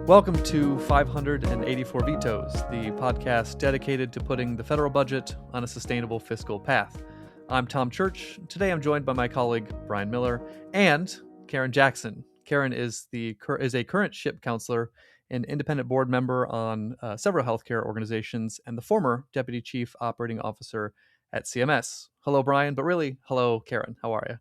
Welcome to 584 Vetoes, the podcast dedicated to putting the federal budget on a sustainable fiscal path. I'm Tom Church. Today I'm joined by my colleague Brian Miller and Karen Jackson. Karen is a current SHIP counselor, an independent board member on several healthcare organizations, and the former Deputy Chief Operating Officer at CMS. Hello, Brian, but really, hello, Karen. How are you?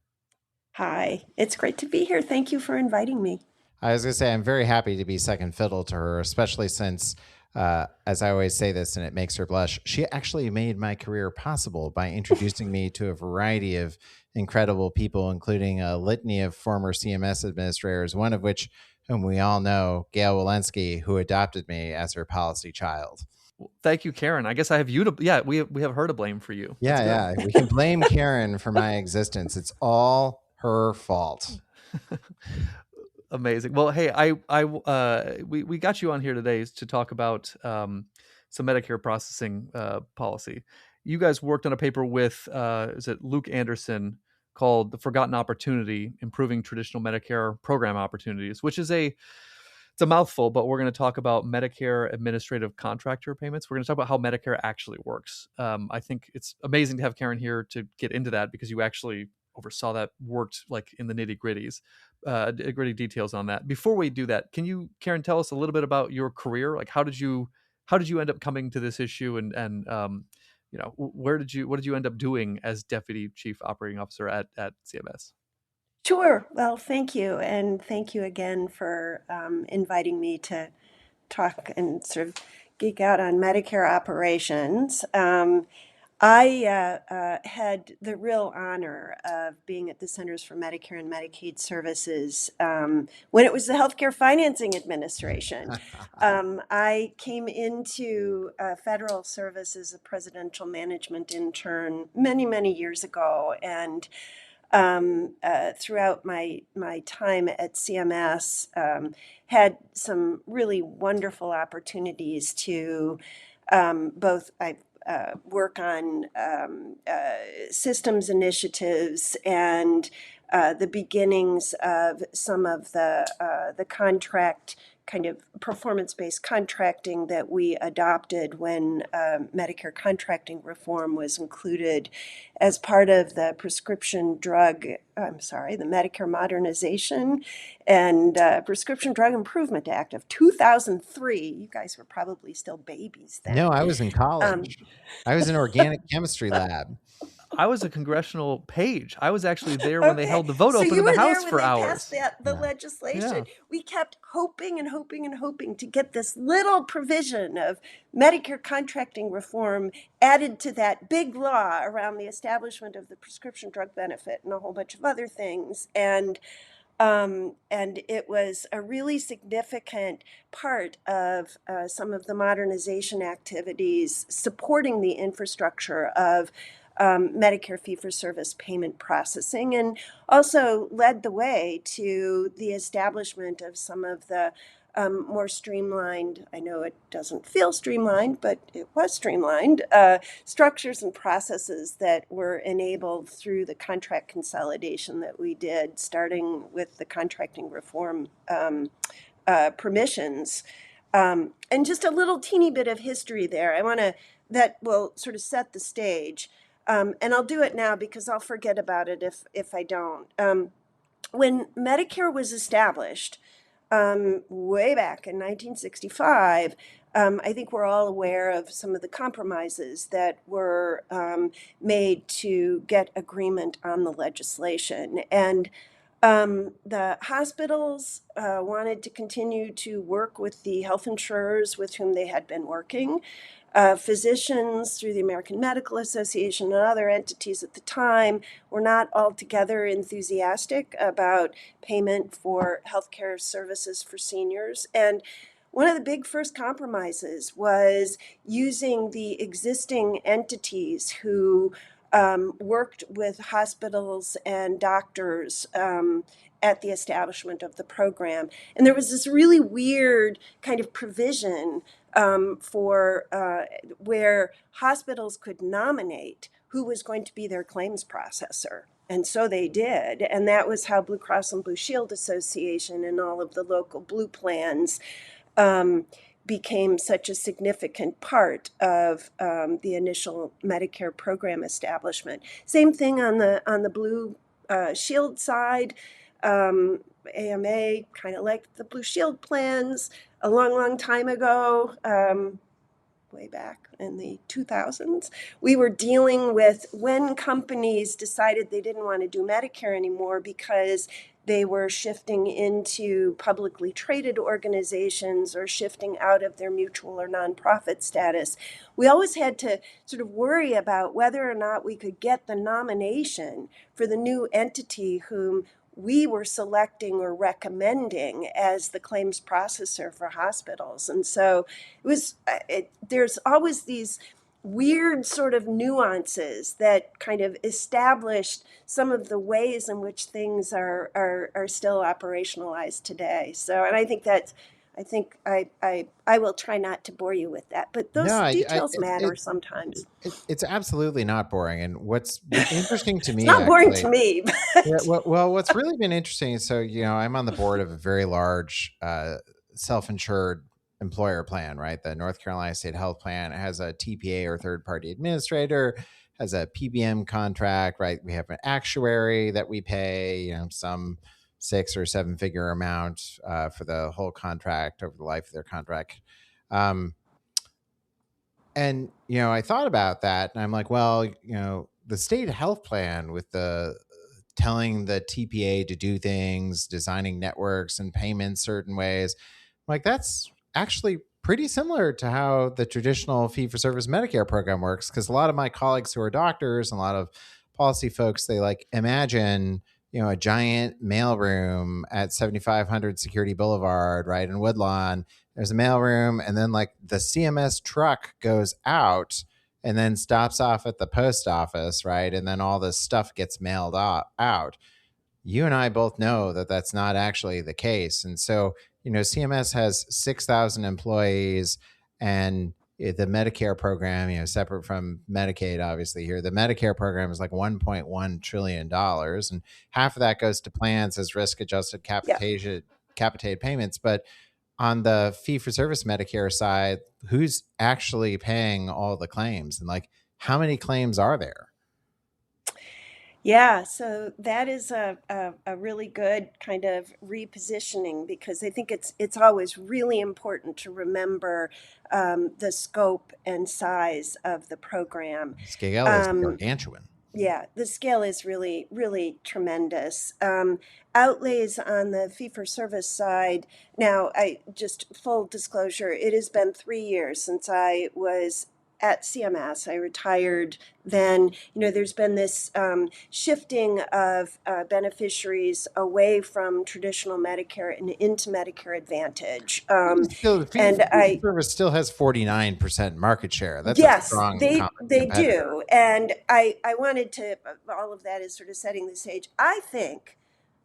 Hi, it's great to be here. Thank you for inviting me. I was going to say, I'm very happy to be second fiddle to her, especially since, as I always say this, and it makes her blush, she actually made my career possible by introducing me to a variety of incredible people, including a litany of former CMS administrators, one of which, whom we all know, Gail Walensky, who adopted me as her policy child. Well, thank you, Karen. I guess I have you to, we have her to blame for you. Yeah. We can blame Karen for my existence. It's all her fault. Amazing. Well, hey, we got you on here today to talk about some Medicare processing policy. You guys worked on a paper with is it Luke Anderson called "The Forgotten Opportunity: Improving Traditional Medicare Program Opportunities," which is it's a mouthful, but we're going to talk about Medicare Administrative Contractor payments. We're going to talk about how Medicare actually works. I think it's amazing to have Karen here to get into that because you actually oversaw that, worked like in the gritty details on that. Before we do that, can you, Karen, tell us a little bit about your career? Like, how did you end up coming to this issue, and what did you end up doing as Deputy Chief Operating Officer at CMS? Sure. Well, thank you. And thank you again for inviting me to talk and sort of geek out on Medicare operations. I had the real honor of being at the Centers for Medicare and Medicaid Services when it was the Healthcare Financing Administration. I came into federal service as a presidential management intern many, many years ago, and throughout my time at CMS, had some really wonderful opportunities to both work on systems initiatives and the beginnings of some of the contract kind of performance-based contracting that we adopted when Medicare contracting reform was included as part of the the Medicare Modernization and Prescription Drug Improvement Act of 2003. You guys were probably still babies then. No, I was in college. I was in organic chemistry lab. I was a congressional page. I was actually there when they held the vote open in the House for hours. Passed the legislation. Yeah. We kept hoping and hoping and hoping to get this little provision of Medicare contracting reform added to that big law around the establishment of the prescription drug benefit and a whole bunch of other things. And it was a really significant part of some of the modernization activities supporting the infrastructure of Medicare fee-for-service payment processing, and also led the way to the establishment of some of the more streamlined, I know it doesn't feel streamlined, but it was streamlined, structures and processes that were enabled through the contract consolidation that we did, starting with the contracting reform permissions. And just a little teeny bit of history there. That will sort of set the stage. And I'll do it now because I'll forget about it if I don't. When Medicare was established, way back in 1965, I think we're all aware of some of the compromises that were made to get agreement on the legislation. And the hospitals wanted to continue to work with the health insurers with whom they had been working. Physicians through the American Medical Association and other entities at the time were not altogether enthusiastic about payment for healthcare services for seniors. And one of the big first compromises was using the existing entities who worked with hospitals and doctors at the establishment of the program. And there was this really weird kind of provision for where hospitals could nominate who was going to be their claims processor. And so they did. And that was how Blue Cross and Blue Shield Association and all of the local Blue plans became such a significant part of the initial Medicare program establishment. Same thing on the Blue Shield side. AMA kind of like the Blue Shield plans a long time ago. Way back in the 2000s, we were dealing with when companies decided they didn't want to do Medicare anymore because they were shifting into publicly traded organizations or shifting out of their mutual or nonprofit status. We always had to sort of worry about whether or not we could get the nomination for the new entity whom we were selecting or recommending as the claims processor for hospitals. And so there's always these weird sort of nuances that kind of established some of the ways in which things are still operationalized today. So, and I think I will try not to bore you with that, but those No, details matter sometimes. it's absolutely not boring. And what's been interesting to It's me, not boring actually, to me, yeah, but well, what's really been interesting. So, I'm on the board of a very large self-insured employer plan, right? The North Carolina State Health Plan. It has a TPA or third-party administrator, has a PBM contract, right? We have an actuary that we pay, some 6 or 7 figure amount for the whole contract over the life of their contract. And, I thought about that and I'm like, well, the state health plan with the telling the TPA to do things, designing networks and payments certain ways, like that's actually pretty similar to how the traditional fee for service Medicare program works. Cause a lot of my colleagues who are doctors and a lot of policy folks, they like imagine, a giant mailroom at 7500 Security Boulevard, right, in Woodlawn. There's a mailroom, and then like the CMS truck goes out and then stops off at the post office, right? And then all this stuff gets mailed out. You and I both know that that's not actually the case. And so, CMS has 6,000 employees, and the Medicare program, separate from Medicaid, obviously here, the Medicare program is like $1.1 trillion. And half of that goes to plans as risk adjusted yeah. capitated payments. But on the fee for service Medicare side, who's actually paying all the claims, and like how many claims are there? Yeah, so that is a really good kind of repositioning, because I think it's always really important to remember the scope and size of the program. Scale is Um, gargantuan. yeah, the scale is really, really tremendous. Outlays on the fee-for-service side. Now, just full disclosure, it has been 3 years since I was at CMS. I retired then. There's been this shifting of beneficiaries away from traditional Medicare and into Medicare Advantage. Still, the fee And for service still has 49% market share. That's a yes, strong they competitor. do. And I wanted to, all of that is sort of setting the stage. I think,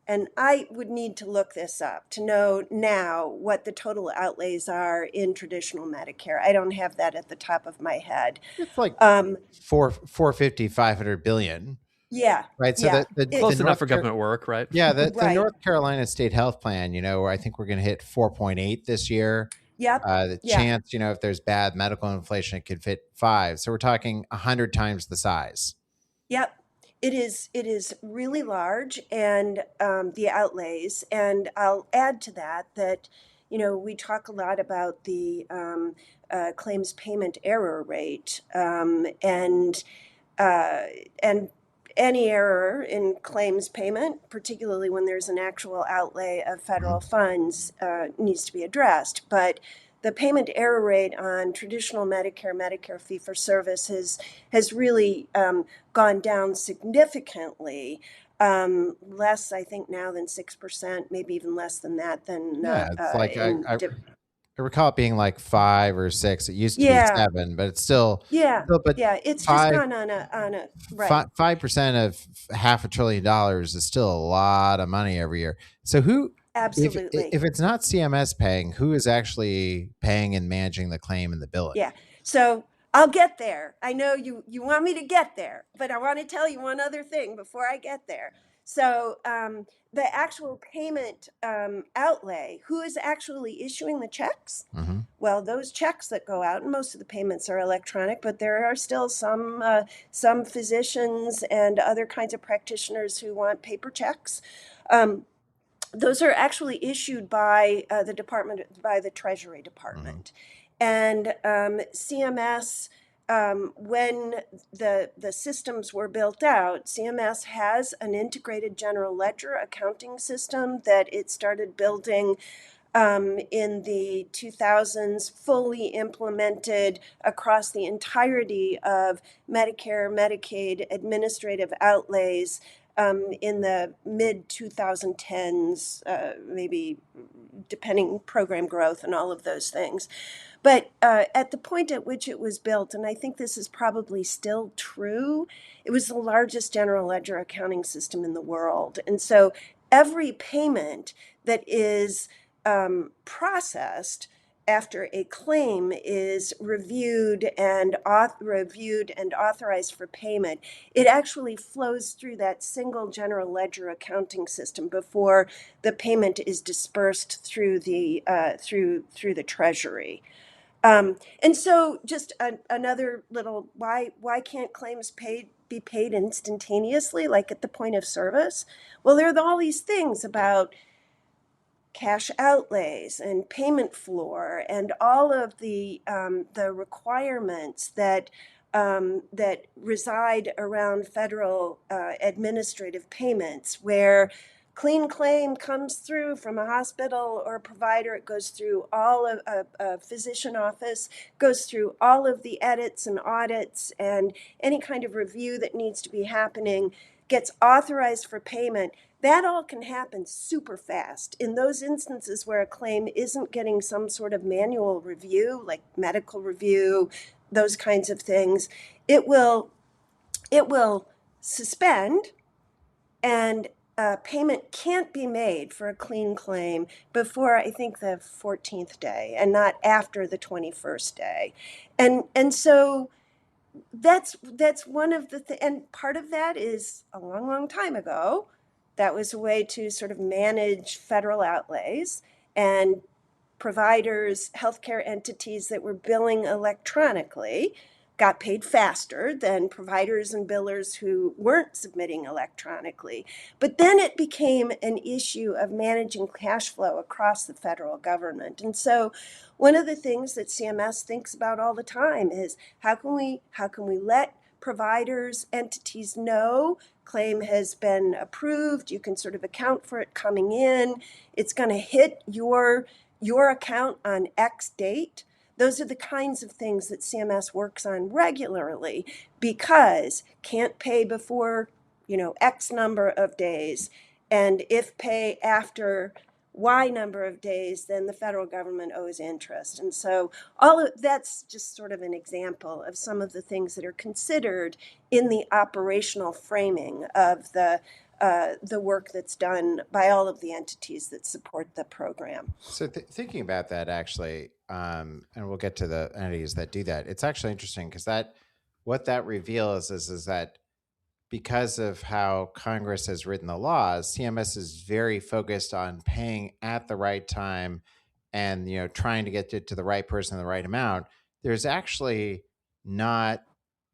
and I would need to look this up to know now what the total outlays are in traditional Medicare. I don't have that at the top of my head. It's like Um, 450, 500 billion. yeah, Right. So yeah, the Close enough for government work, right? yeah, the right. North Carolina State Health Plan, where I think we're going to hit 4.8 this year. Yep, The yeah, chance, if there's bad medical inflation, it could fit 5. So we're talking 100 times the size. yep. It is really large, and the outlays. And I'll add to that we talk a lot about the claims payment error rate, and any error in claims payment, particularly when there's an actual outlay of federal funds, needs to be addressed. But the payment error rate on traditional Medicare fee-for-service has really gone down significantly. Less, I think, now than 6%, maybe even less than that. Yeah, it's like I recall it being like 5 or 6. It used to be Yeah, 7, but it's still, yeah, but yeah. It's just 5 gone on a right. 5% of $500 billion is still a lot of money every year. So Absolutely. if it's not CMS paying, who is actually paying and managing the claim and the billing? Yeah. So I'll get there. I know you want me to get there, but I want to tell you one other thing before I get there. So the actual payment outlay, who is actually issuing the checks? Mm-hmm. Well, those checks that go out, and most of the payments are electronic, but there are still some physicians and other kinds of practitioners who want paper checks. Those are actually issued by the Treasury Mm-hmm. Department, and CMS. When the systems were built out, CMS has an integrated general ledger accounting system that it started building in the 2000s, fully implemented across the entirety of Medicare, Medicaid administrative outlays in the mid 2010s, maybe depending program growth and all of those things. But at the point at which it was built, and I think this is probably still true, it was the largest general ledger accounting system in the world. And so every payment that is processed after a claim is reviewed and authorized for payment, it actually flows through that single general ledger accounting system before the payment is dispersed through the Treasury. And so, just another little why can't claims be paid instantaneously, like at the point of service? Well, there are all these things about cash outlays and payment floor and all of the requirements that that reside around federal administrative payments, where clean claim comes through from a hospital or a provider, it goes through all of a physician office, goes through all of the edits and audits and any kind of review that needs to be happening, gets authorized for payment. That all can happen super fast. In those instances where a claim isn't getting some sort of manual review, like medical review, those kinds of things, it will suspend, and payment can't be made for a clean claim before, I think, the 14th day, and not after the 21st day. And so that's one of the and part of that is a long time ago, that was a way to sort of manage federal outlays, and providers, healthcare entities that were billing electronically got paid faster than providers and billers who weren't submitting electronically. But then it became an issue of managing cash flow across the federal government. And so one of the things that CMS thinks about all the time is how can we let providers, entities know claim has been approved, you can sort of account for it coming in, it's going to hit your account on X date. Those are the kinds of things that CMS works on regularly, because can't pay before, X number of days. And if pay after Y number of days, then the federal government owes interest. And so all of that's just sort of an example of some of the things that are considered in the operational framing of the work that's done by all of the entities that support the program. So thinking about that, actually, and we'll get to the entities that do that. It's actually interesting because what that reveals is that because of how Congress has written the laws, CMS is very focused on paying at the right time and trying to get it to the right person the right amount. There's actually not,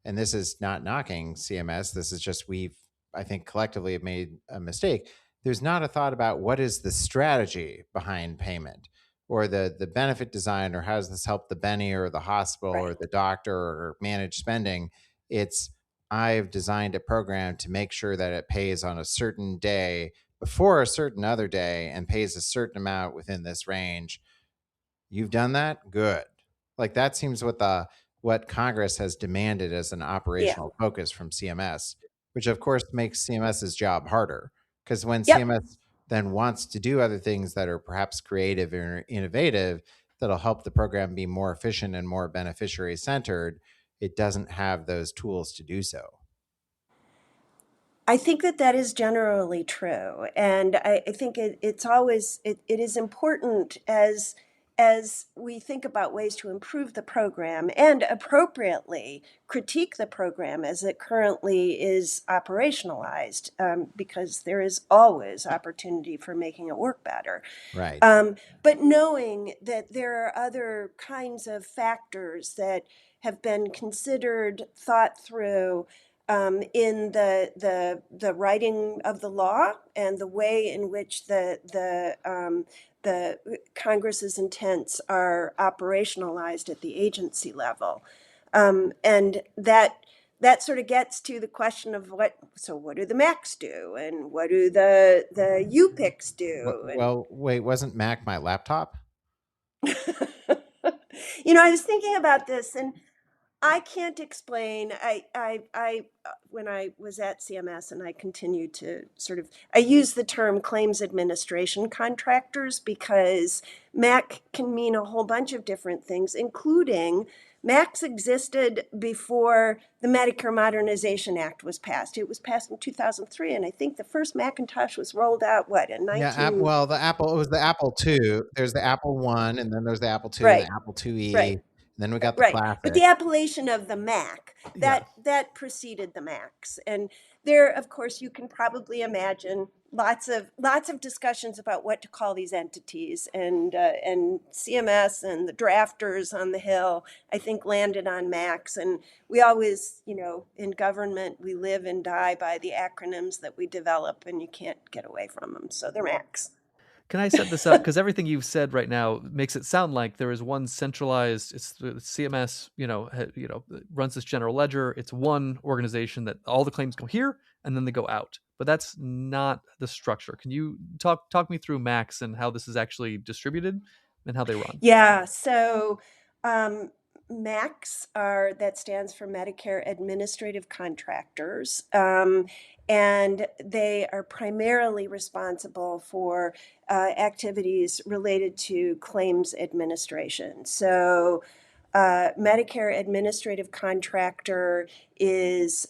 and this is not knocking CMS, this is just I think collectively have made a mistake. There's not a thought about what is the strategy behind payment or the benefit design, or how does this help the Benny or the hospital or the doctor or manage spending. It's I've designed a program to make sure that it pays on a certain day before a certain other day and pays a certain amount within this range. You've done that? Good. Like that seems what Congress has demanded as an operational focus from CMS, which of course makes CMS's job harder, because when CMS then wants to do other things that are perhaps creative or innovative that'll help the program be more efficient and more beneficiary centered, it doesn't have those tools to do so. I think that is generally true. And I think it is important, as as we think about ways to improve the program and appropriately critique the program as it currently is operationalized, because there is always opportunity for making it work better. Right. But knowing that there are other kinds of factors that have been considered, thought through, in the writing of the law and the way in which the Congress's intents are operationalized at the agency level, and that sort of gets to the question of what do the Macs do, and what do the UPICs do, and Well, wait, wasn't Mac my laptop? I was thinking about this, and I can't explain. When I was at CMS, and I continued to I use the term claims administration contractors, because MAC can mean a whole bunch of different things, including MACs existed before the Medicare Modernization Act was passed. It was passed in 2003, and I think the first Macintosh was rolled out, in Yeah, 19... well, it was the Apple II. There's the Apple One, and then there's the Apple II, the Right, Apple IIe, right. and then we got the Right, but the Classic. appellation of the Mac, Yeah. that preceded the Macs, and there, of course, you can probably imagine lots of discussions about what to call these entities, and CMS and the drafters on the Hill, I think, landed on Macs, and we always, in government, we live and die by the acronyms that we develop, and you can't get away from them, so they're Macs. Can I set this up? Because everything you've said right now makes it sound like there is one centralized. It's the CMS. Runs this general ledger. It's one organization that all the claims go here and then they go out. But that's not the structure. Can you talk me through Max and how this is actually distributed and how they run? Yeah, so MACs that stands for Medicare Administrative Contractors, and they are primarily responsible for activities related to claims administration. So Medicare Administrative Contractor is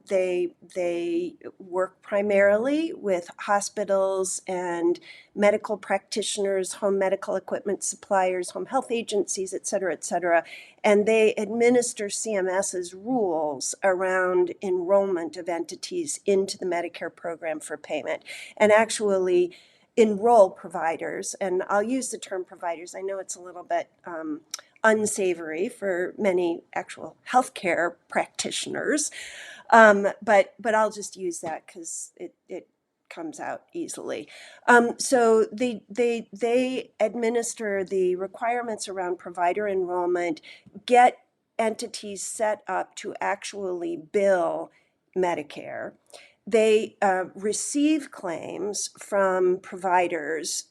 they work primarily with hospitals and medical practitioners, home medical equipment suppliers, home health agencies, et cetera, and they administer CMS's rules around enrollment of entities into the Medicare program for payment, and actually enroll providers. And I'll use the term providers. I know it's a little bit unsavory for many actual healthcare practitioners, but I'll just use that because it comes out easily. So they administer the requirements around provider enrollment, get entities set up to actually bill Medicare. They receive claims from providers,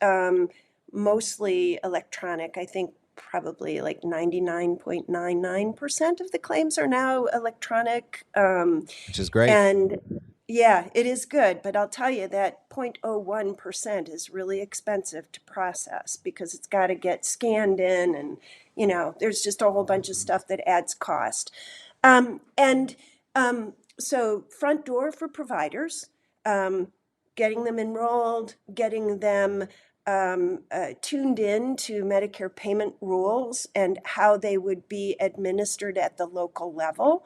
mostly electronic. I think probably like 99.99% of the claims are now electronic. Which is great. And yeah, it is good, but I'll tell you that 0.01% is really expensive to process, because it's got to get scanned in, and there's just a whole bunch of stuff that adds cost. And so front door for providers, getting them enrolled, getting them tuned in to Medicare payment rules and how they would be administered at the local level.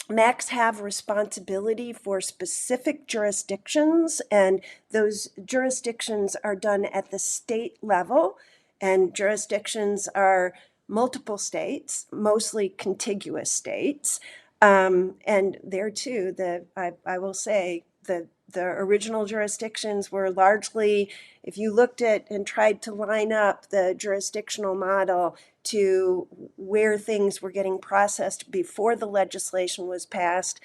MACs have responsibility for specific jurisdictions, and those jurisdictions are done at the state level, and jurisdictions are multiple states, mostly contiguous states. And there too, I will say, the original jurisdictions were largely, if you looked at and tried to line up the jurisdictional model to where things were getting processed before the legislation was passed,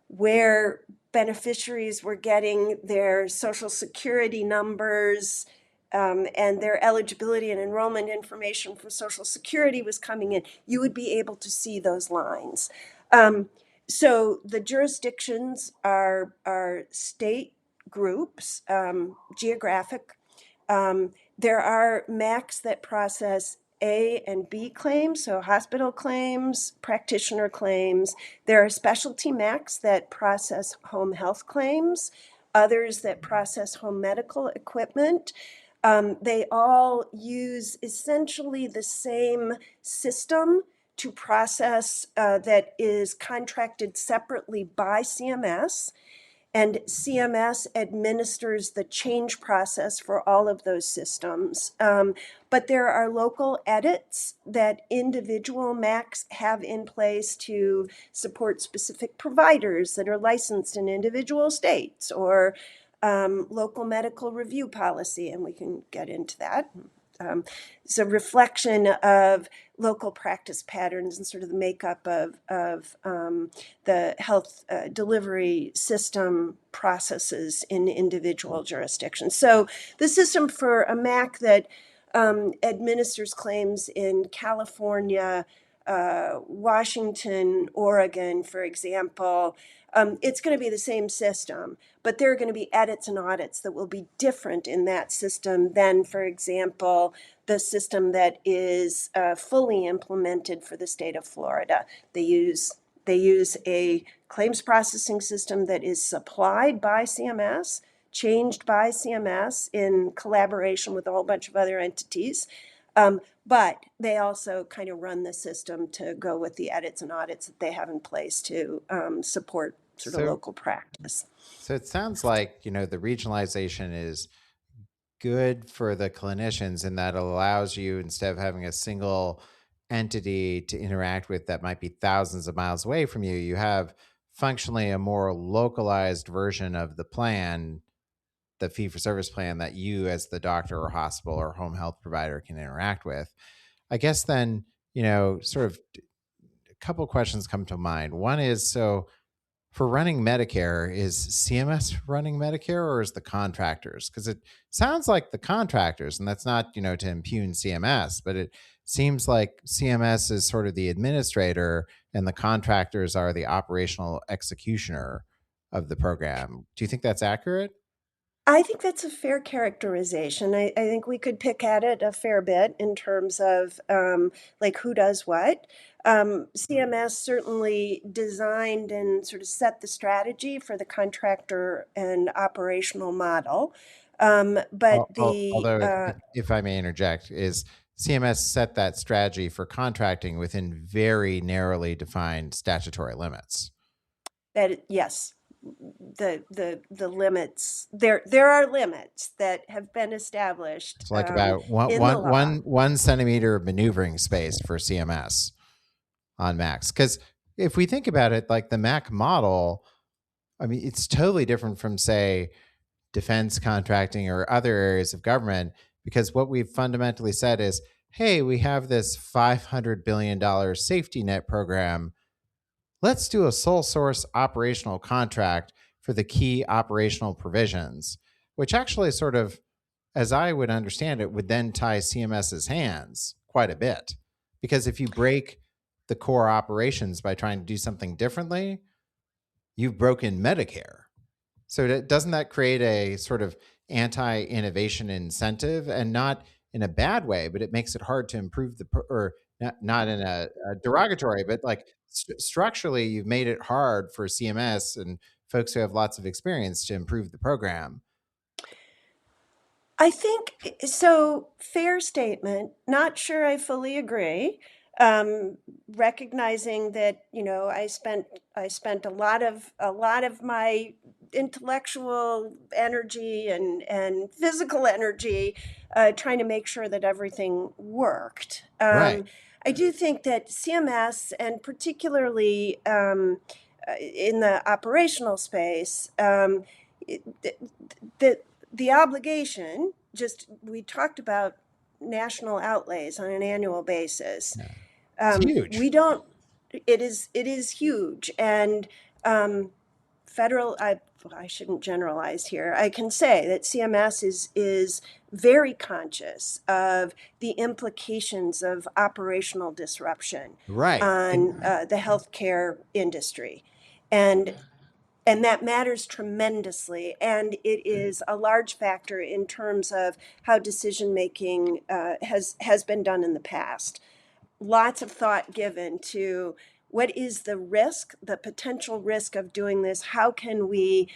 where beneficiaries were getting their Social Security numbers, and their eligibility and enrollment information for Social Security was coming in, you would be able to see those lines. So the jurisdictions are state groups, geographic. There are MACs that process A and B claims, so hospital claims, practitioner claims. There are specialty MACs that process home health claims, others that process home medical equipment. They all use essentially the same system to process that is contracted separately by CMS. And CMS administers the change process for all of those systems. But there are local edits that individual MACs have in place to support specific providers that are licensed in individual states, or local medical review policy, and we can get into that. It's a reflection of local practice patterns and sort of the makeup of the health delivery system processes in individual jurisdictions. So the system for a MAC that administers claims in California, Washington, Oregon, for example, it's going to be the same system, but there are going to be edits and audits that will be different in that system than, for example, the system that is fully implemented for the state of Florida. They use a claims processing system that is supplied by CMS, changed by CMS in collaboration with a whole bunch of other entities. But they also kind of run the system to go with the edits and audits that they have in place to support sort of local practice. So it sounds like, the regionalization is good for the clinicians in that it allows you, instead of having a single entity to interact with that might be thousands of miles away from you, you have functionally a more localized version of the plan, the fee-for-service plan that you as the doctor or hospital or home health provider can interact with. I guess then, sort of a couple of questions come to mind. One is, so for running Medicare, is CMS running Medicare or is the contractors? Because it sounds like the contractors, and that's not, to impugn CMS, but it seems like CMS is sort of the administrator and the contractors are the operational executioner of the program. Do you think that's accurate? I think that's a fair characterization. I think we could pick at it a fair bit in terms of like who does what. CMS certainly designed and sort of set the strategy for the contractor and operational model. But Although, if I may interject, is CMS set that strategy for contracting within very narrowly defined statutory limits. Yes, the limits, there are limits that have been established It's like about in the law. 1 centimeter of maneuvering space for CMS on Macs. Because if we think about it, like the Mac model, I mean, it's totally different from, say, defense contracting or other areas of government, because what we've fundamentally said is, hey, we have this $500 billion safety net program. Let's do a sole source operational contract for the key operational provisions, which actually sort of, as I would understand it, would then tie CMS's hands quite a bit. Because if you break the core operations by trying to do something differently, you've broken Medicare. So doesn't that create a sort of anti-innovation incentive, and not in a bad way, but it makes it hard to improve or not in a derogatory, but like structurally, you've made it hard for CMS and folks who have lots of experience to improve the program. I think so. Fair statement. Not sure I fully agree. Recognizing that I spent a lot of my intellectual energy and physical energy trying to make sure that everything worked. Right. I do think that CMS, and particularly in the operational space, the obligation, just we talked about national outlays on an annual basis. It's huge. We don't. It is huge, and federal. I shouldn't generalize here. I can say that CMS is very conscious of the implications of operational disruption Right. on the healthcare industry, and that matters tremendously. And it is a large factor in terms of how decision making has been done in the past. Lots of thought given to what is the risk, the potential risk of doing this. How can we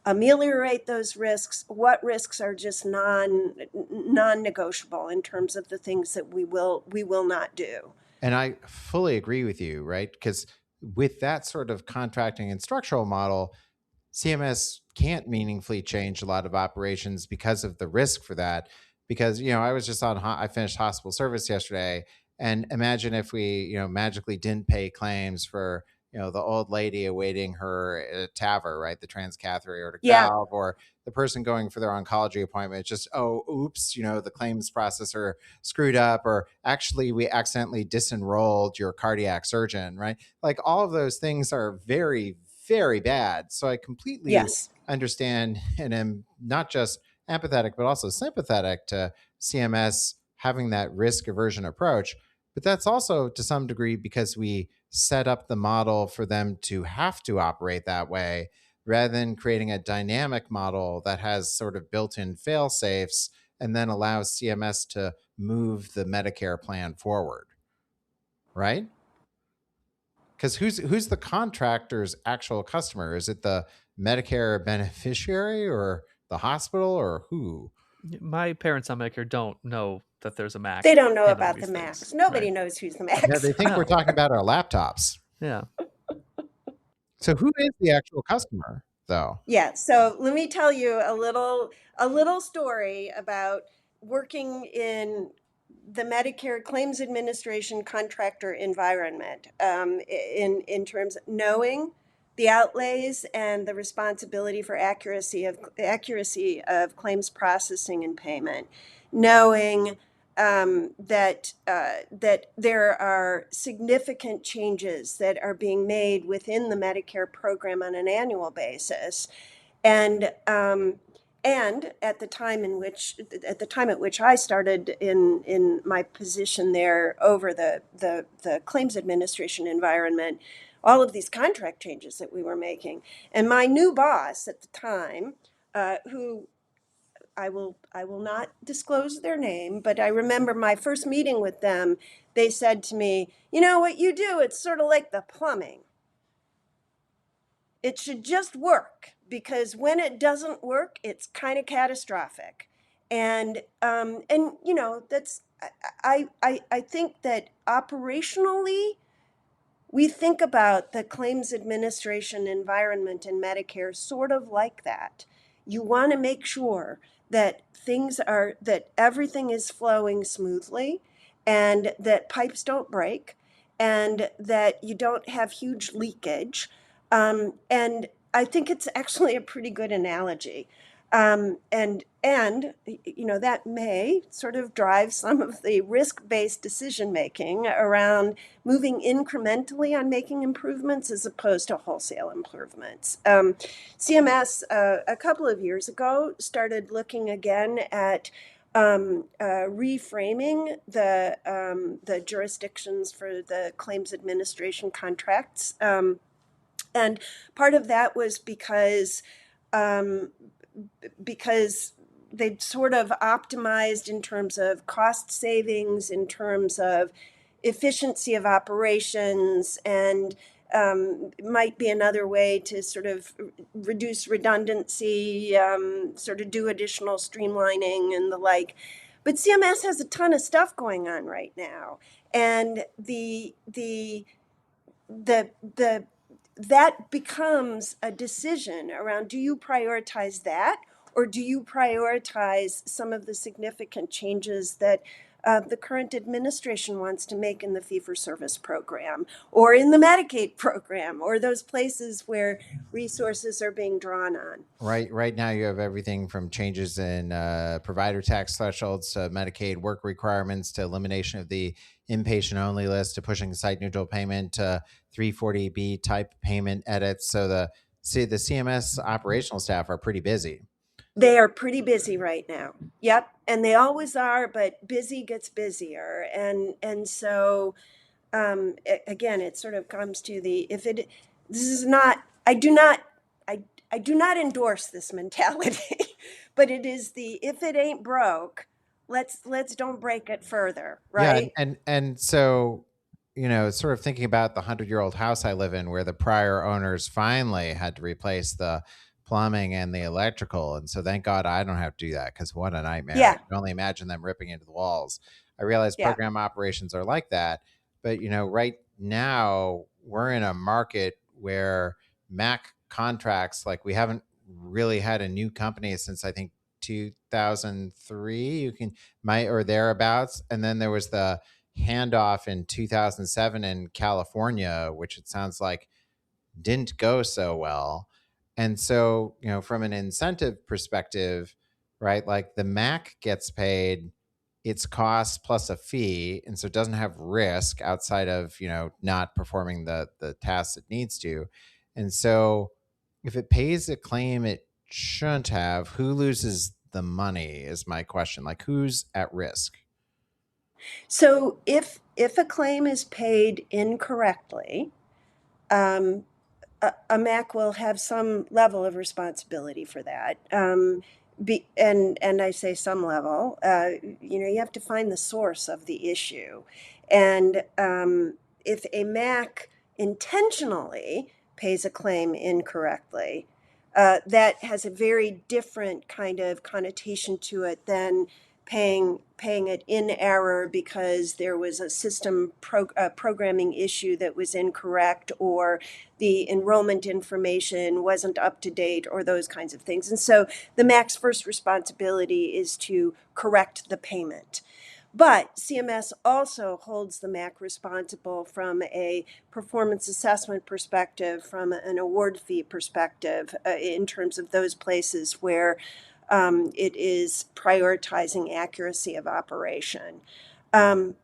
ameliorate those risks, what risks are just non-negotiable in terms of the things that we will not do. And I fully agree with you, right? Because with that sort of contracting and structural model, CMS can't meaningfully change a lot of operations because of the risk for that. Because, I was just I finished hospital service yesterday, and imagine if we, magically didn't pay claims for, the old lady awaiting her TAVR, right? The transcatheter aortic Yeah. valve, or the person going for their oncology appointment. It's just, oh, oops, the claims processor screwed up, or actually we accidentally disenrolled your cardiac surgeon, right? Like all of those things are very, very bad. So I completely Yes. understand and am not just empathetic, but also sympathetic to CMS having that risk aversion approach. But that's also to some degree because we set up the model for them to have to operate that way, rather than creating a dynamic model that has sort of built-in fail safes and then allows CMS to move the Medicare plan forward. Right? Because who's the contractor's actual customer? Is it the Medicare beneficiary or the hospital, or who? My parents on Medicare don't know that there's a max. They don't know handling about the these max. things, Nobody right? knows who's the Yeah, max. they think No. we're talking about our laptops. Yeah. So who is the actual customer, though? Yeah. So let me tell you a little story about working in the Medicare Claims Administration contractor environment, in terms of knowing the outlays and the responsibility for accuracy of claims processing and payment, knowing that there are significant changes that are being made within the Medicare program on an annual basis, and at the time at which I started in my position there over the claims administration environment, all of these contract changes that we were making, and my new boss at the time, who I will not disclose their name, but I remember my first meeting with them. They said to me, "You know what you do? It's sort of like the plumbing. It should just work, because when it doesn't work, it's kind of catastrophic." And that's I think that operationally, we think about the claims administration environment in Medicare sort of like that. You want to make sure that that everything is flowing smoothly, and that pipes don't break, and that you don't have huge leakage. And I think it's actually a pretty good analogy. And that may sort of drive some of the risk-based decision making around moving incrementally on making improvements as opposed to wholesale improvements. CMS a couple of years ago started looking again at reframing the jurisdictions for the claims administration contracts. And part of that was because they'd sort of optimized in terms of cost savings, in terms of efficiency of operations, and might be another way to sort of reduce redundancy, sort of do additional streamlining and the like. But CMS has a ton of stuff going on right now, and that becomes a decision around, do you prioritize that, or do you prioritize some of the significant changes that the current administration wants to make in the fee-for-service program, or in the Medicaid program, or those places where resources are being drawn on? Right now, you have everything from changes in provider tax thresholds to Medicaid work requirements to elimination of the inpatient-only list to pushing site-neutral payment to 340B type payment edits. So the CMS operational staff are pretty busy. They are pretty busy right now. Yep. And they always are, but busy gets busier. And so, again, it sort of comes to I do not endorse this mentality, but it is if it ain't broke, let's don't break it further. Right. Yeah. And so, sort of thinking about the 100-year-old house I live in, where the prior owners finally had to replace the plumbing and the electrical. And so thank God I don't have to do that, because what a nightmare. I Yeah, can only imagine them ripping into the walls. I realize yeah. program operations are like that. But, right now we're in a market where Mac contracts, like we haven't really had a new company since I think 2003, you can might or thereabouts. And then there was the handoff in 2007 in California, which it sounds like didn't go so well. And so, from an incentive perspective, right, like the Mac gets paid its costs plus a fee. And so it doesn't have risk outside of, not performing the tasks it needs to. And so if it pays a claim it shouldn't have, who loses the money is my question. Like, who's at risk? So if a claim is paid incorrectly, a MAC will have some level of responsibility for that. And I say some level. You have to find the source of the issue, and if a MAC intentionally pays a claim incorrectly, that has a very different kind of connotation to it than paying it in error because there was a system programming issue that was incorrect, or the enrollment information wasn't up to date, or those kinds of things. And so the MAC's first responsibility is to correct the payment. But CMS also holds the MAC responsible from a performance assessment perspective, from an award fee perspective, in terms of those places where it is prioritizing accuracy of operation. Um,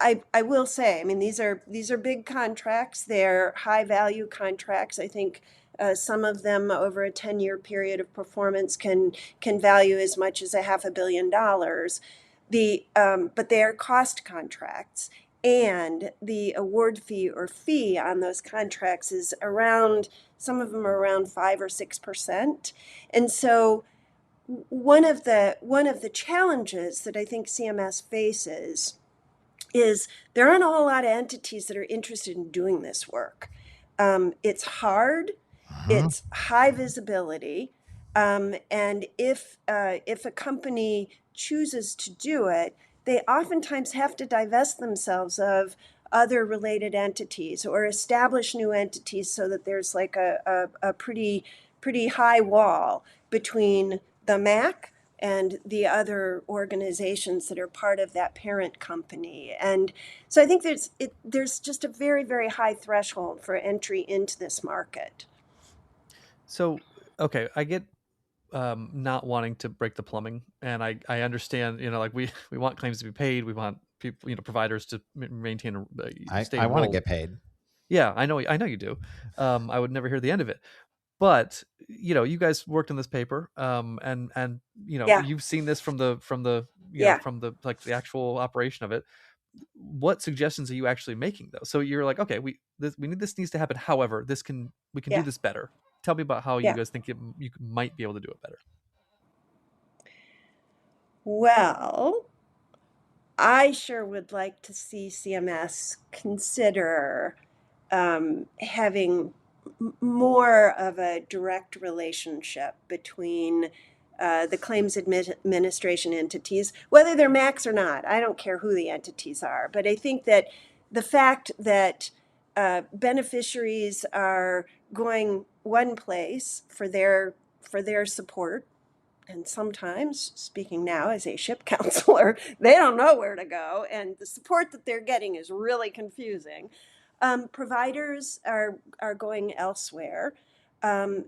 I will say, I mean, these are big contracts. They're high value contracts. I think some of them over a 10-year period of performance can value as much as $500 million. But they are cost contracts, and the award fee or fee on those contracts is around, some of them are around 5 or 6%. And so one of the challenges that I think CMS faces is there aren't a whole lot of entities that are interested in doing this work. It's hard, it's high visibility, and if a company chooses to do it, they oftentimes have to divest themselves of other related entities or establish new entities, so that there's like a pretty high wall between the MAC and the other organizations that are part of that parent company. And so I think there's just a very, very high threshold for entry into this market. So, okay, I get not wanting to break the plumbing, and I understand, like we want claims to be paid, we want people, providers to maintain stay I want to enrolled. get paid. Yeah, I know you do. I would never hear the end of it. But you guys worked on this paper, and Yeah, you've seen this from the yeah, from the like the actual operation of it. What suggestions are you actually making, though? So you're like, okay, this needs to happen. However, we can do yeah, this better. Tell me about how you yeah. guys think you might be able to do it better. Well, I sure would like to see CMS consider having more of a direct relationship between the claims administration entities, whether they're MACs or not. I don't care who the entities are, but I think that the fact that beneficiaries are going one place for their support, and sometimes, speaking now as a ship counselor, they don't know where to go, and the support that they're getting is really confusing. Providers are going elsewhere,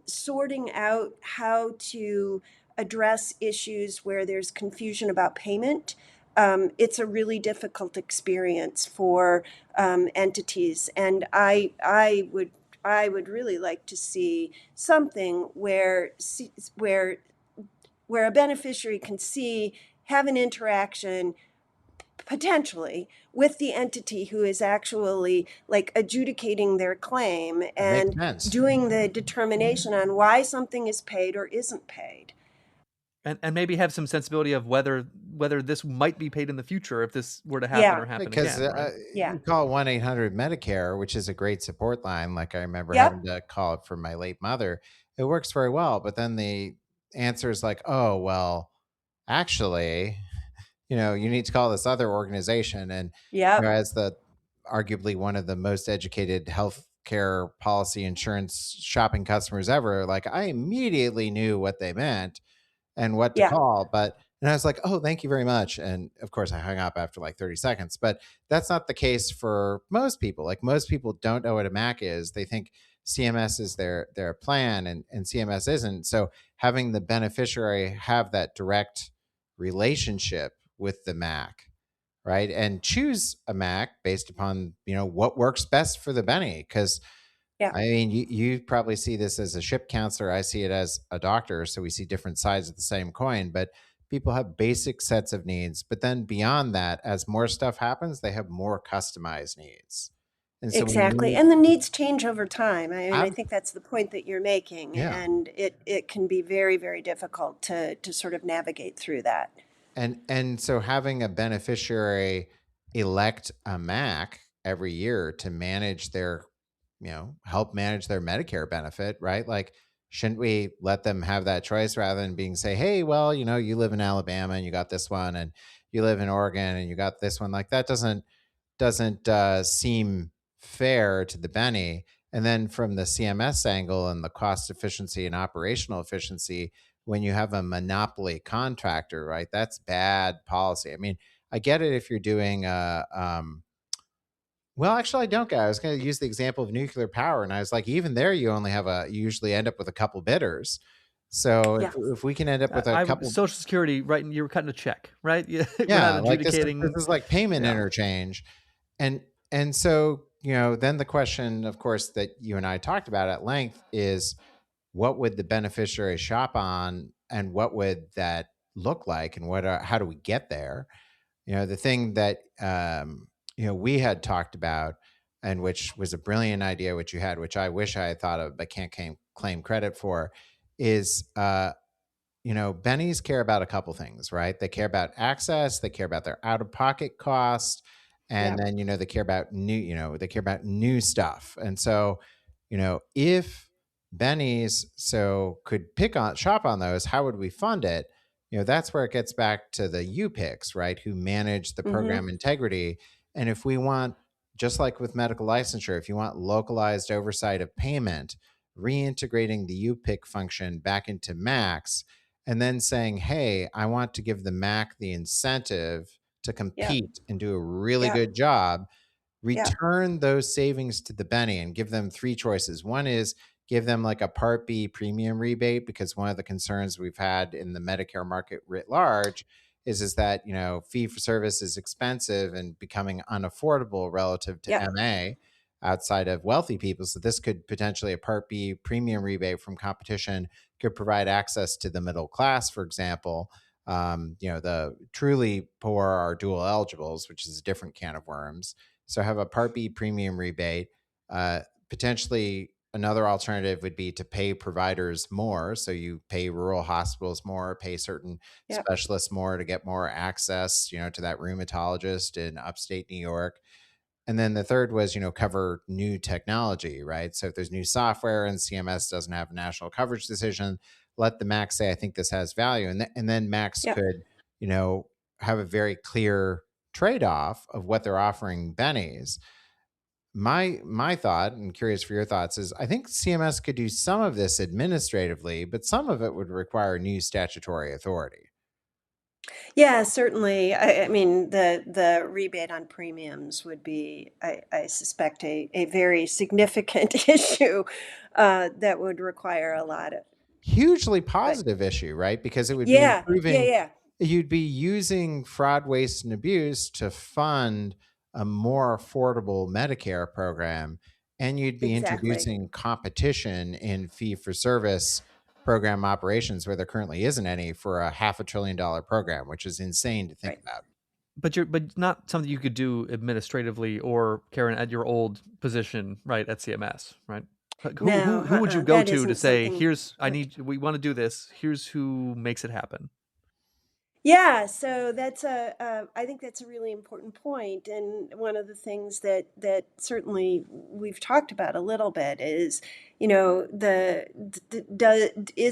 sorting out how to address issues where there's confusion about payment. It's a really difficult experience for entities, and I would really like to see something where a beneficiary can have an interaction potentially with the entity who is actually like adjudicating their claim It makes and sense. doing the determination on why something is paid or isn't paid. And maybe have some sensibility of whether this might be paid in the future if this were to happen Yeah, or happen Because again, right? yeah, you call 1-800 Medicare, which is a great support line. Like I remember yep, having to call it for my late mother. it works very well. But then the answer is like, oh, well, actually, you need to call this other organization. And Yep. as the arguably one of the most educated healthcare policy insurance shopping customers ever, like I immediately knew what they meant and what to Yeah. call. And I was like, oh, thank you very much. And of course, I hung up after like 30 seconds. But that's not the case for most people. Like most people don't know what a Mac is. They think CMS is their plan, and CMS isn't. So having the beneficiary have that direct relationship with the Mac, right, and choose a Mac based upon what works best for the Benny, because Yeah. I mean, you probably see this as a ship counselor. I see it as a doctor. So we see different sides of the same coin, but people have basic sets of needs. But then beyond that, as more stuff happens, they have more customized needs. And so we Exactly. need, And the needs change over time. I mean, I ab- think that's the point that you're making. yeah. And it can be very, very difficult to sort of navigate through that. And so having a beneficiary elect a Mac every year to manage their, help manage their Medicare benefit, right? Like, shouldn't we let them have that choice rather than being say, hey, well, you live in Alabama and you got this one, and you live in Oregon and you got this one. Like that doesn't seem fair to the Benny. And then from the CMS angle and the cost efficiency and operational efficiency, when you have a monopoly contractor, right, that's bad policy. I mean, I get it if you're doing well, actually, I don't get it. I was going to use the example of nuclear power, and I was like, even there, you usually end up with a couple bidders. So Yeah. if we can end up with a I couple, Social Security, right? You're cutting a check, right? Yeah, we're not yeah, like this adjudicating. is like payment Yeah. interchange, and so then the question, of course, that you and I talked about at length is, what would the beneficiary shop on, and what would that look like, and how do we get there? The thing that we had talked about, and which was a brilliant idea, which you had, which I wish I had thought of but can't claim credit for, is bennies care about a couple things, right? They care about access, they care about their out-of-pocket costs, and Yeah. then they care about new stuff. And so if bennies could shop on those, how would we fund it? That's where it gets back to the UPICs, right, who manage the Mm-hmm. program integrity. And if we want, just like with medical licensure, if you want localized oversight of payment, reintegrating the UPIC function back into Max, and then saying, hey, I want to give the Mac the incentive to Yeah. compete and do a really Yeah. good job, Yeah. return those savings to the Benny and give them three choices. One is give them like a Part B premium rebate, because one of the concerns we've had in the Medicare market writ large is that, fee for service is expensive and becoming unaffordable relative to Yeah. MA outside of wealthy people. So this could potentially, a Part B premium rebate from competition could provide access to the middle class, for example. The truly poor are dual eligibles, which is a different can of worms. So have a Part B premium rebate. Potentially another alternative would be to pay providers more. So you pay rural hospitals more, pay certain Yeah. specialists more to get more access, to that rheumatologist in upstate New York. And then the third was, cover new technology, right? So if there's new software and CMS doesn't have a national coverage decision, let the Max say, I think this has value. And then Max Yeah. could, have a very clear trade-off of what they're offering bennies. My thought, and curious for your thoughts, is I think CMS could do some of this administratively, but some of it would require new statutory authority. Yeah, certainly. I mean, the rebate on premiums would be, I suspect, a very significant issue that would require a lot of, Hugely but positive issue, right? Because it would be yeah, yeah, improving, yeah, you'd be using fraud, waste, and abuse to fund a more affordable Medicare program, and you'd be exactly. introducing competition in fee for service program operations where there currently isn't any for a $500 billion program, which is insane to think Right. about. But not something you could do administratively, or Karen, at your old position, right, at CMS, right? Like, No, who would you go that to isn't say, something. here's, we want to do this. Here's who makes it happen. Yeah, so I think that's a really important point, and one of the things that certainly we've talked about a little bit is, is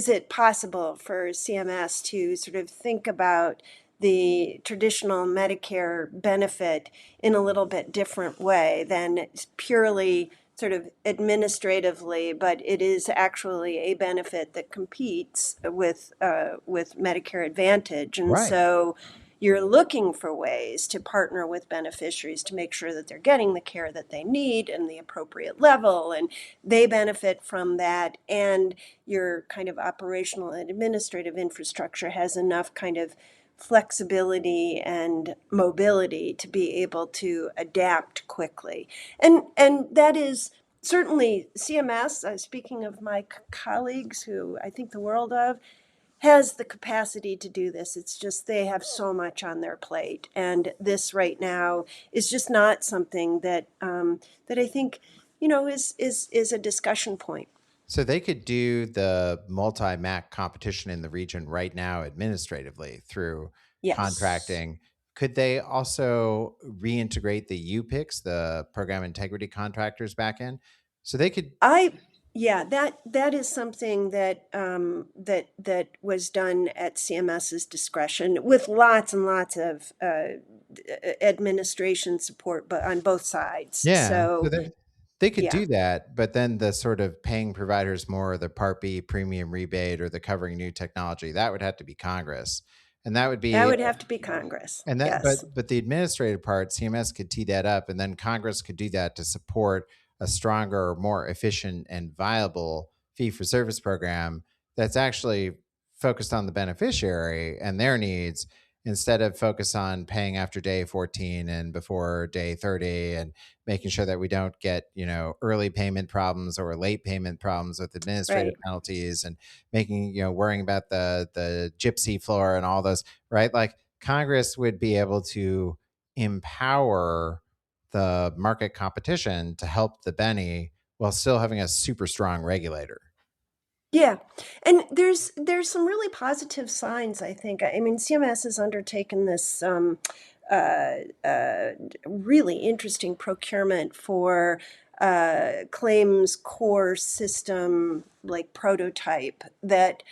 it possible for CMS to sort of think about the traditional Medicare benefit in a little bit different way than purely sort of administratively, but it is actually a benefit that competes with Medicare Advantage, and Right. so you're looking for ways to partner with beneficiaries to make sure that they're getting the care that they need and the appropriate level, and they benefit from that, and your kind of operational and administrative infrastructure has enough kind of flexibility and mobility to be able to adapt quickly. And that is certainly CMS, speaking of my colleagues who I think the world of, has the capacity to do this. It's just they have so much on their plate, and this right now is just not something that I think is a discussion point. So they could do the multi-MAC competition in the region right now administratively through Yes. contracting. Could they also reintegrate the UPICs, the program integrity contractors, back in? So they could. I Yeah, that is something that was done at CMS's discretion with lots and lots of administration support, but on both sides. Yeah, so So they could yeah, do that, but then the sort of paying providers more, the Part B premium rebate or the covering new technology, that would have to be Congress. And that would that be would have to be Congress. and that Yes. but the administrative part, CMS could tee that up and then Congress could do that to support a stronger, more efficient and viable fee for service program that's actually focused on the beneficiary and their needs instead of focus on paying after day 14 and before day 30 and making sure that we don't get, early payment problems or late payment problems with administrative Right. penalties and making, worrying about the gypsy floor and all those, right? Like Congress would be able to empower the market competition to help the Benny while still having a super strong regulator. Yeah, and there's some really positive signs, I think. I mean, CMS has undertaken this uh, uh, really interesting procurement for claims core system like prototype that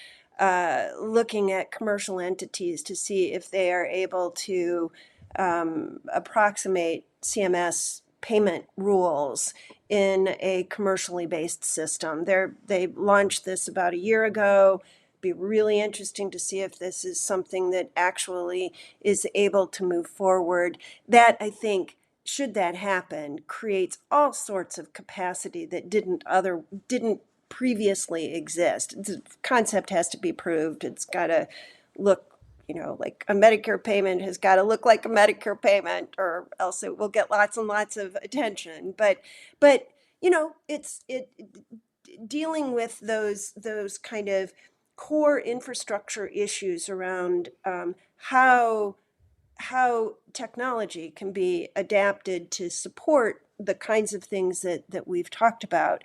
looking at commercial entities to see if they are able to approximate CMS payment rules in a commercially based system. They launched this about a year ago. Be really interesting to see if this is something that actually is able to move forward. That, I think, should that happen, creates all sorts of capacity that didn't previously exist. The concept has to be proved. It's got to look, like a Medicare payment has got to look like a Medicare payment, or else it will get lots and lots of attention. But it's dealing with those kind of core infrastructure issues around how technology can be adapted to support the kinds of things that we've talked about.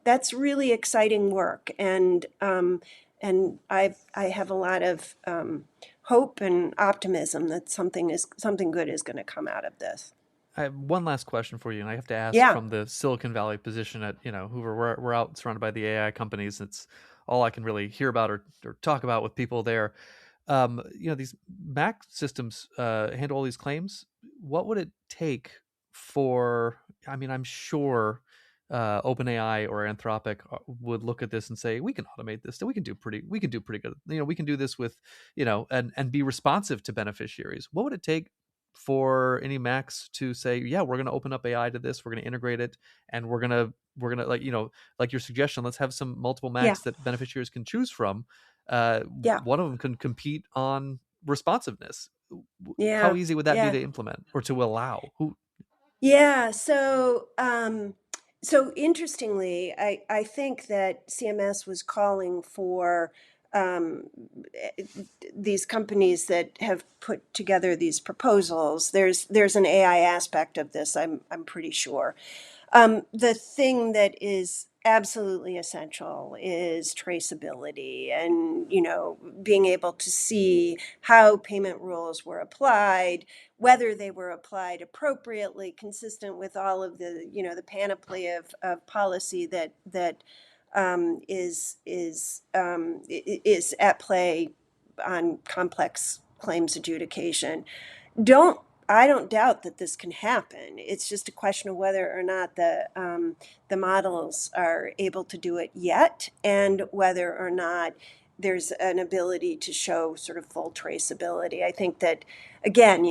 That's really exciting work, and I have a lot of hope and optimism that something good is going to come out of this. I have one last question for you, and I have to ask Yeah, from the Silicon Valley position at Hoover. We're out surrounded by the AI companies. It's all I can really hear about or talk about with people there. These Mac systems handle all these claims. What would it take for? I mean, I'm sure OpenAI or Anthropic would look at this and say, we can automate this. We can do pretty good. We can do this with, and be responsive to beneficiaries. What would it take for any Macs to say, yeah, we're going to open up AI to this, we're going to integrate it, and we're going to like your suggestion, let's have some multiple yeah, Macs that beneficiaries can choose from. yeah, One of them can compete on responsiveness. How yeah, easy would that be yeah. to implement or to allow? Who? Yeah, so interestingly, I think that CMS was calling for um, eh, these companies that have put together these proposals. There's an AI aspect of this, I'm pretty sure. The thing that is absolutely essential is traceability, and being able to see how payment rules were applied, whether they were applied appropriately, consistent with all of the panoply of policy that is at play on complex claims adjudication. don't I don't doubt that this can happen. It's just a question of whether or not the models are able to do it yet, and whether or not there's an ability to show sort of full traceability. I think that, again,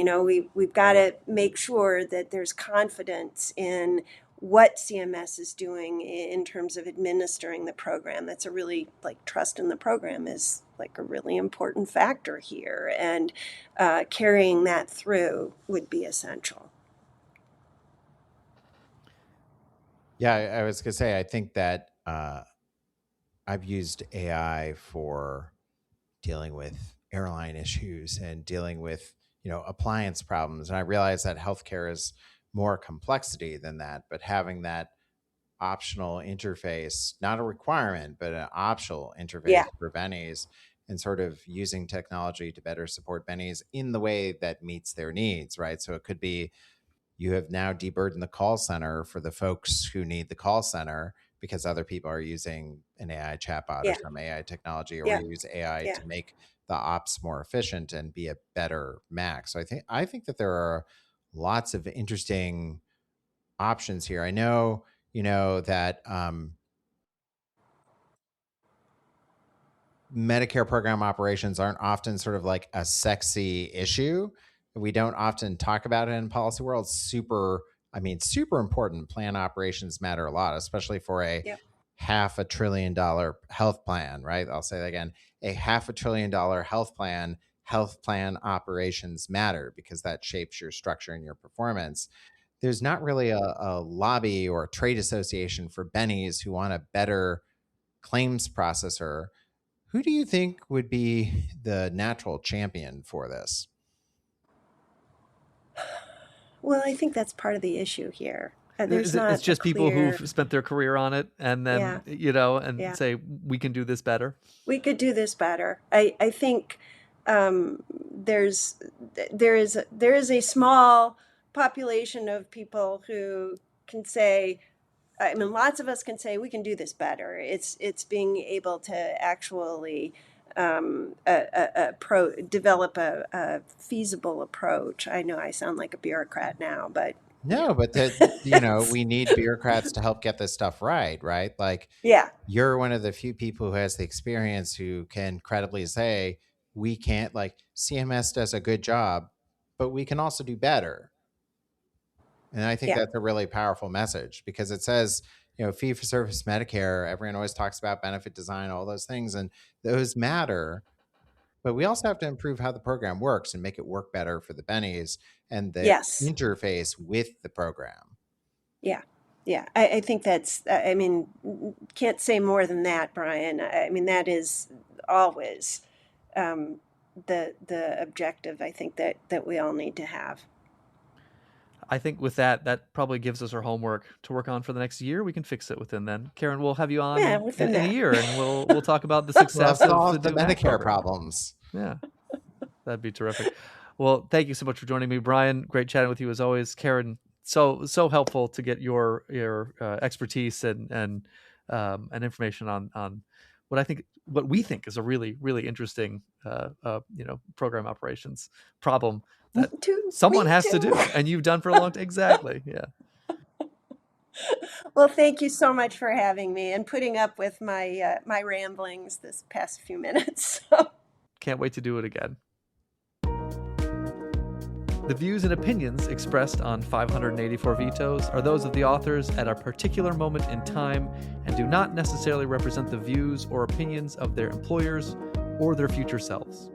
we've got to make sure that there's confidence in what CMS is doing in terms of administering the program. That's a really, like, trust in the program is like a really important factor here, and carrying that through would be essential. Yeah, I was going to say, I think that I've used AI for dealing with airline issues and dealing with, appliance problems. And I realize that healthcare is more complexity than that, but having that optional interface, not a requirement, but an optional interface Yeah, for bennies, and sort of using technology to better support bennies in the way that meets their needs, right? So it could be, you have now deburdened the call center for the folks who need the call center because other people are using an AI chatbot or yeah, some AI technology, or yeah, you use AI yeah. to make the ops more efficient and be a better Mac. So I think that there are lots of interesting options here. I know, that Medicare program operations aren't often sort of like a sexy issue. We don't often talk about it in policy world. Super important. Plan operations matter a lot, especially for a Yep. $500 billion health plan, right? I'll say that again. A $500 billion health plan operations matter because that shapes your structure and your performance. There's not really a lobby or a trade association for bennies who want a better claims processor. Who do you think would be the natural champion for this? Well, I think that's part of the issue here. There's It's not a just people who've clear, spent their career on it, and then yeah, and yeah. say we can do this better. We could do this better. I think there's there is a small population of people who can say, I mean, lots of us can say we can do this better. It's being able to actually develop a feasible approach. I know I sound like a bureaucrat now, but No, but we need bureaucrats to help get this stuff right, right? Like, yeah, you're one of the few people who has the experience who can credibly say, we can't, like, CMS does a good job, but we can also do better. And I think yeah, that's a really powerful message, because it says, fee for service Medicare, everyone always talks about benefit design, all those things, and those matter. But we also have to improve how the program works and make it work better for the bennies and the yes, interface with the program. yeah. Yeah, I think that's, I mean, can't say more than that, Brian. I mean, that is always the objective, I think, that we all need to have. I think with that probably gives us our homework to work on for the next year. We can fix it within then. Karen, we'll have you on Yeah, in within a that. year, and we'll talk about the We'll success of solve the the new Mac Medicare program. problems. Yeah, that'd be terrific. Well, thank you so much for joining me, Brian. Great chatting with you as always. Karen, so helpful to get your expertise and information on what we think is a really really interesting program operations problem Me that too. someone Me has to too. do, and you've done for a long time. Exactly. Yeah. Well, thank you so much for having me and putting up with my ramblings this past few minutes. Can't wait to do it again. The views and opinions expressed on 584 Vetoes are those of the authors at a particular moment in time and do not necessarily represent the views or opinions of their employers or their future selves.